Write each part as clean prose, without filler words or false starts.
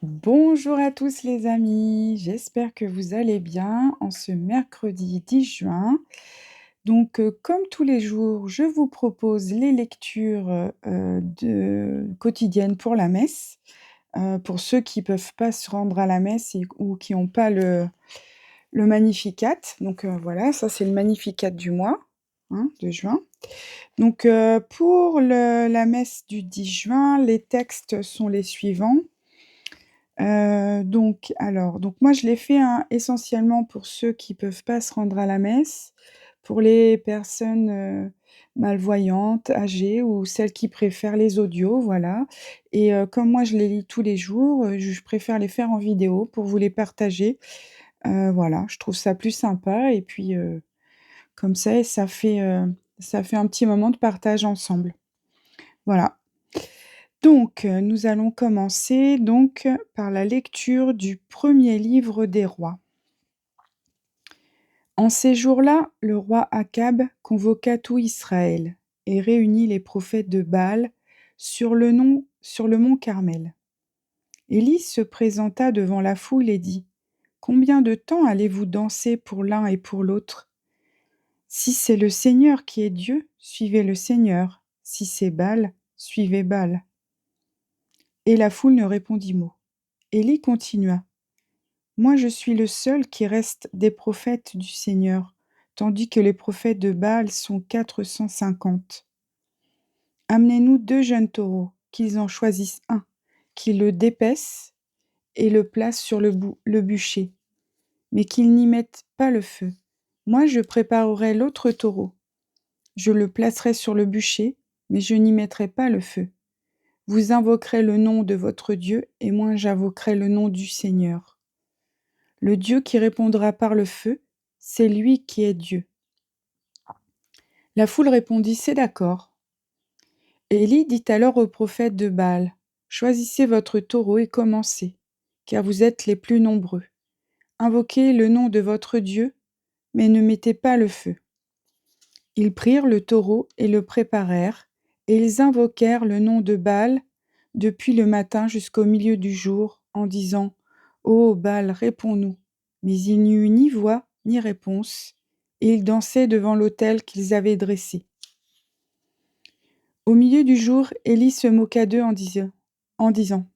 Bonjour à tous les amis, j'espère que vous allez bien en ce mercredi 10 juin. Donc, comme tous les jours, je vous propose les lectures, quotidiennes pour la messe, pour ceux qui peuvent pas se rendre à la messe ou qui n'ont pas le Magnificat. Donc, voilà, ça c'est le Magnificat du mois, hein, de juin. Donc, pour la messe du 10 juin, les textes sont les suivants. Donc moi je l'ai fait, hein, essentiellement pour ceux qui peuvent pas se rendre à la messe, pour les personnes, malvoyantes, âgées ou celles qui préfèrent les audios, voilà. Et comme moi je les lis tous les jours, je préfère les faire en vidéo pour vous les partager. Voilà, je trouve ça plus sympa et puis, comme ça fait un petit moment de partage ensemble. Voilà. Donc, nous allons commencer donc par la lecture du premier livre des rois. En ces jours-là, le roi Akab convoqua tout Israël et réunit les prophètes de Baal sur le mont Carmel. Élie se présenta devant la foule et dit: Combien de temps allez-vous danser pour l'un et pour l'autre? Si c'est le Seigneur qui est Dieu, suivez le Seigneur. Si c'est Baal, suivez Baal. Et la foule ne répondit mot. Élie continua: Moi je suis le seul qui reste des prophètes du Seigneur, tandis que les prophètes de Baal sont 450. Amenez-nous 2 jeunes taureaux, qu'ils en choisissent un, qu'ils le dépècent et le placent sur le bûcher, mais qu'ils n'y mettent pas le feu. Moi je préparerai l'autre taureau. Je le placerai sur le bûcher, mais je n'y mettrai pas le feu. Vous invoquerez le nom de votre Dieu, et moi j'invoquerai le nom du Seigneur. Le Dieu qui répondra par le feu, c'est lui qui est Dieu. La foule répondit: C'est d'accord. Élie dit alors aux prophètes de Baal: Choisissez votre taureau et commencez, car vous êtes les plus nombreux. Invoquez le nom de votre Dieu, mais ne mettez pas le feu. Ils prirent le taureau et le préparèrent, et ils invoquèrent le nom de Baal depuis le matin jusqu'au milieu du jour, en disant: Ô Baal, réponds-nous. Mais il n'y eut ni voix ni réponse, et ils dansaient devant l'autel qu'ils avaient dressé. Au milieu du jour, Élie se moqua d'eux en disant: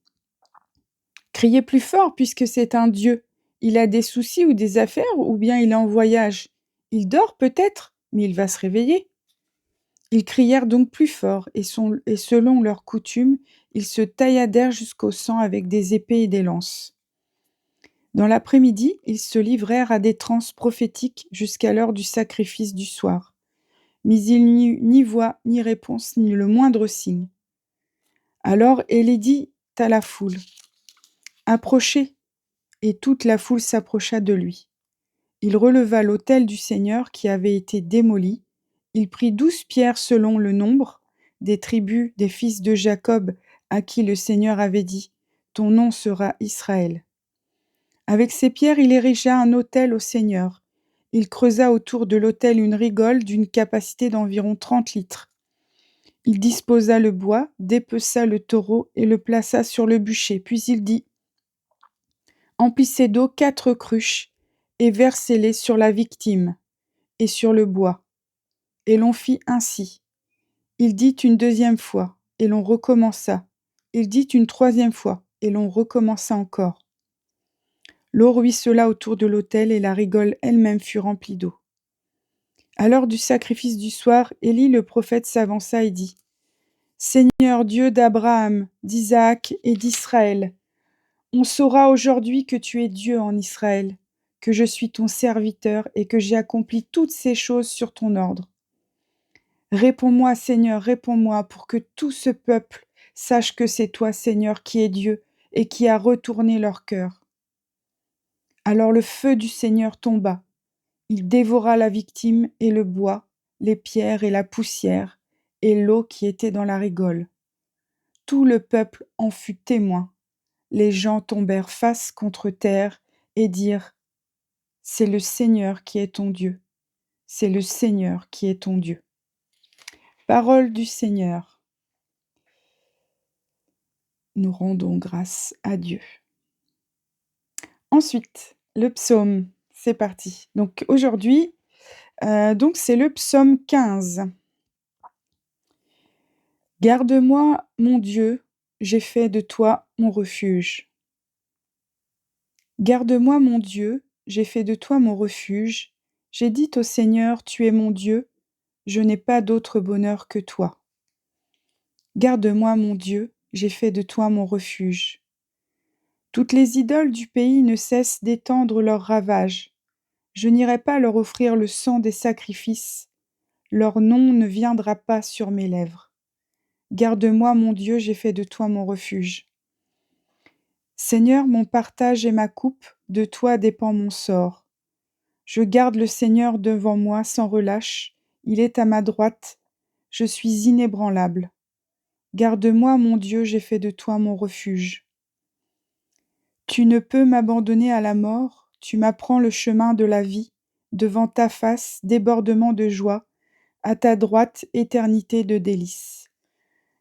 Criez plus fort, puisque c'est un Dieu. Il a des soucis ou des affaires, ou bien il est en voyage. Il dort peut-être, mais il va se réveiller. Ils crièrent donc plus fort, et selon leur coutume, ils se tailladèrent jusqu'au sang avec des épées et des lances. Dans l'après-midi, ils se livrèrent à des transes prophétiques jusqu'à l'heure du sacrifice du soir. Mais il n'y eut ni voix, ni réponse, ni le moindre signe. Alors Élie dit à la foule: Approchez. Et toute la foule s'approcha de lui. Il releva l'autel du Seigneur qui avait été démoli. Il prit 12 pierres selon le nombre des tribus des fils de Jacob à qui le Seigneur avait dit: Ton nom sera Israël. Avec ces pierres, il érigea un autel au Seigneur. Il creusa autour de l'autel une rigole d'une capacité d'environ 30 litres. Il disposa le bois, dépeça le taureau et le plaça sur le bûcher. Puis il dit: Emplissez d'eau 4 cruches et versez-les sur la victime et sur le bois. Et l'on fit ainsi. Il dit une deuxième fois, et l'on recommença. Il dit une troisième fois, et l'on recommença encore. L'eau ruissela autour de l'autel et la rigole elle-même fut remplie d'eau. À l'heure du sacrifice du soir, Élie le prophète s'avança et dit: Seigneur Dieu d'Abraham, d'Isaac et d'Israël, on saura aujourd'hui que tu es Dieu en Israël, que je suis ton serviteur et que j'ai accompli toutes ces choses sur ton ordre. Réponds-moi, Seigneur, réponds-moi, pour que tout ce peuple sache que c'est toi, Seigneur, qui es Dieu et qui a retourné leur cœur. Alors le feu du Seigneur tomba. Il dévora la victime et le bois, les pierres et la poussière, et l'eau qui était dans la rigole. Tout le peuple en fut témoin. Les gens tombèrent face contre terre et dirent: C'est le Seigneur qui est ton Dieu. C'est le Seigneur qui est ton Dieu. Parole du Seigneur. Nous rendons grâce à Dieu. Ensuite, le psaume, c'est parti. Donc aujourd'hui, c'est le psaume 15. Garde-moi, mon Dieu, j'ai fait de toi mon refuge. Garde-moi, mon Dieu, j'ai fait de toi mon refuge. J'ai dit au Seigneur, tu es mon Dieu, je n'ai pas d'autre bonheur que toi. Garde-moi, mon Dieu, j'ai fait de toi mon refuge. Toutes les idoles du pays ne cessent d'étendre leurs ravages. Je n'irai pas leur offrir le sang des sacrifices. Leur nom ne viendra pas sur mes lèvres. Garde-moi, mon Dieu, j'ai fait de toi mon refuge. Seigneur, mon partage et ma coupe, de toi dépend mon sort. Je garde le Seigneur devant moi sans relâche, il est à ma droite, je suis inébranlable. Garde-moi, mon Dieu, j'ai fait de toi mon refuge. Tu ne peux m'abandonner à la mort, tu m'apprends le chemin de la vie, devant ta face, débordement de joie, à ta droite, éternité de délices.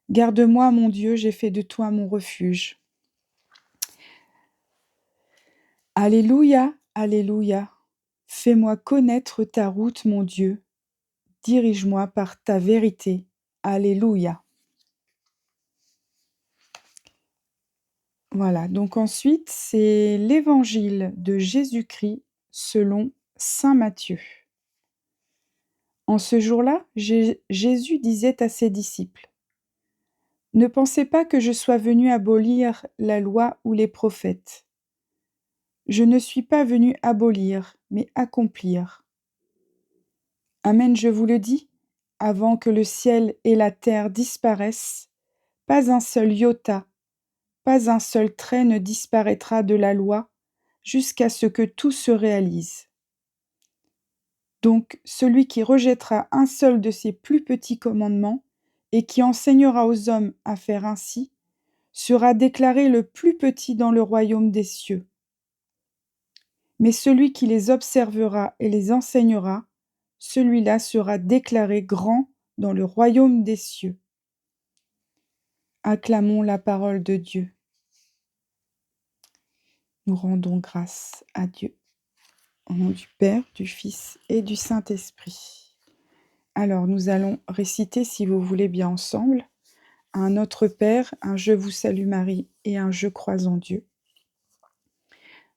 Garde-moi, mon Dieu, j'ai fait de toi mon refuge. Alléluia, alléluia. Fais-moi connaître ta route, mon Dieu. Dirige-moi par ta vérité. Alléluia. Voilà, donc ensuite, c'est l'évangile de Jésus-Christ selon saint Matthieu. En ce jour-là, Jésus disait à ses disciples, « Ne pensez pas que je sois venu abolir la loi ou les prophètes. Je ne suis pas venu abolir, mais accomplir. Amen, je vous le dis, avant que le ciel et la terre disparaissent, pas un seul iota, pas un seul trait ne disparaîtra de la loi, jusqu'à ce que tout se réalise. Donc, celui qui rejettera un seul de ces plus petits commandements, et qui enseignera aux hommes à faire ainsi, sera déclaré le plus petit dans le royaume des cieux. Mais celui qui les observera et les enseignera, celui-là sera déclaré grand dans le royaume des cieux. Acclamons la parole de Dieu. Nous rendons grâce à Dieu. Au nom du Père, du Fils et du Saint-Esprit. Alors, nous allons réciter, si vous voulez bien ensemble, un Notre Père, un Je vous salue Marie et un Je crois en Dieu.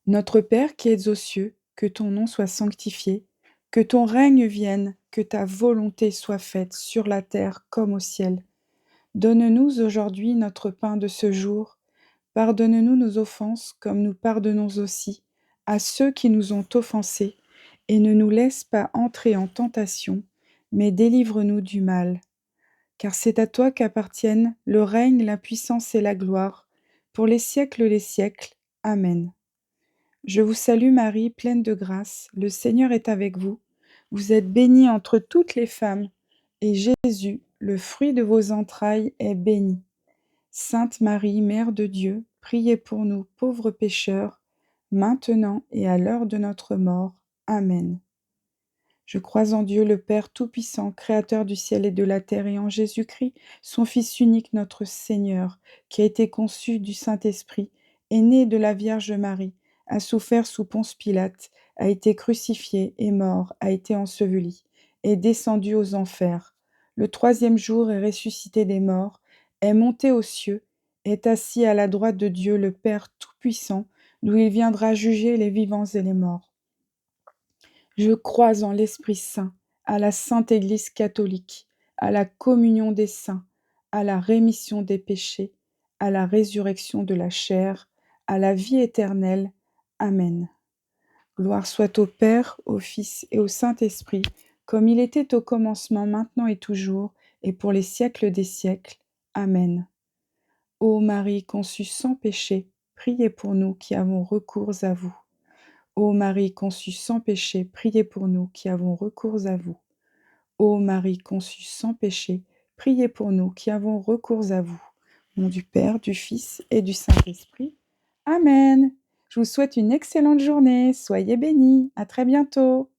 Notre Père qui es aux cieux, que ton nom soit sanctifié, que ton règne vienne, que ta volonté soit faite sur la terre comme au ciel. Donne-nous aujourd'hui notre pain de ce jour. Pardonne-nous nos offenses comme nous pardonnons aussi à ceux qui nous ont offensés, et ne nous laisse pas entrer en tentation, mais délivre-nous du mal. Car c'est à toi qu'appartiennent le règne, la puissance et la gloire, pour les siècles des siècles. Amen. Je vous salue Marie, pleine de grâce, le Seigneur est avec vous. Vous êtes bénie entre toutes les femmes, et Jésus, le fruit de vos entrailles, est béni. Sainte Marie, Mère de Dieu, priez pour nous pauvres pécheurs, maintenant et à l'heure de notre mort. Amen. Je crois en Dieu le Père Tout-Puissant, Créateur du ciel et de la terre, et en Jésus-Christ, son Fils unique, notre Seigneur, qui a été conçu du Saint-Esprit, est né de la Vierge Marie, a souffert sous Ponce Pilate, a été crucifié, est mort, a été enseveli, est descendu aux enfers. Le troisième jour est ressuscité des morts, est monté aux cieux, est assis à la droite de Dieu le Père Tout-Puissant, d'où il viendra juger les vivants et les morts. Je crois en l'Esprit Saint, à la Sainte Église catholique, à la communion des saints, à la rémission des péchés, à la résurrection de la chair, à la vie éternelle. Amen. Gloire soit au Père, au Fils et au Saint-Esprit, comme il était au commencement, maintenant et toujours, et pour les siècles des siècles. Amen. Ô Marie conçue sans péché, priez pour nous qui avons recours à vous. Ô Marie conçue sans péché, priez pour nous qui avons recours à vous. Ô Marie conçue sans péché, priez pour nous qui avons recours à vous. Au nom du Père, du Fils et du Saint-Esprit. Amen. Je vous souhaite une excellente journée. Soyez bénis. À très bientôt.